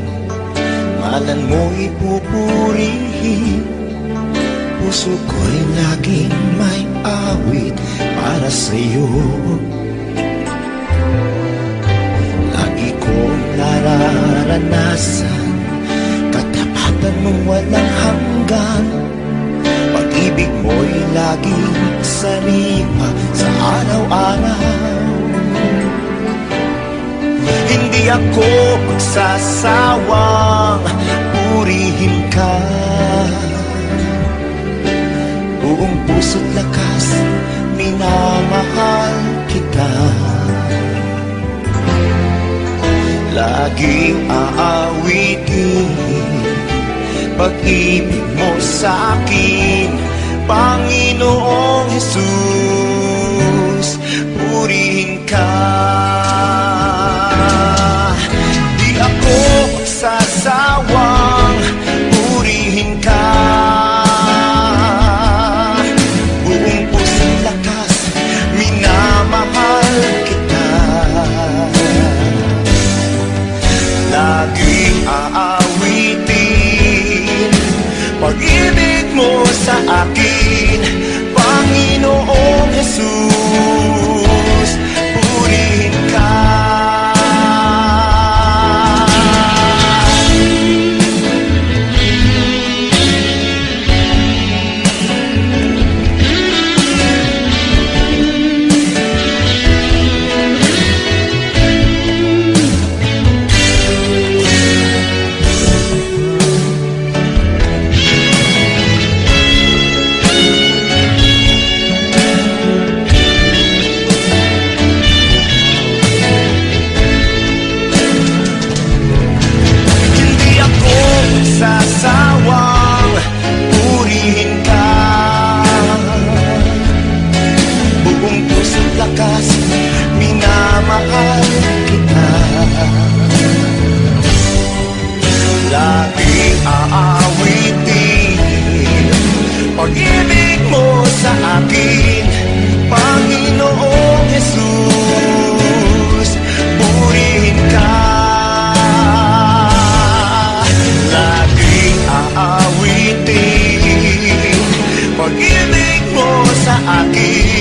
ngalan mo'y pupurihin. Puso ko'y laging may awit para sa'yo. Lagi kong nararanasan katapatan mong walang hanggan. Pag-ibig Pag-ibig mo'y laging sariwa sa araw-araw. Hindi ako magsasawang purihin ka. Buong puso't lakas, minamahal kita. Laging aawitin pag-ibig mo sa akin, Panginoong Jesus, purihin ka. Di ako magsasawang purihin ka. Buong pusong lakas, minamahal kita. Laging aawitin pag-ibig mo sa akin, Panginoong Jesus, purihin ka. Sasawang purihin ka. Buong puso't lakas, minamahal kita. Laging aawitin pag-ibig mo sa akin, Panginoong Jesus, purihin ka. Aawitin pag-ibig mo sa akin,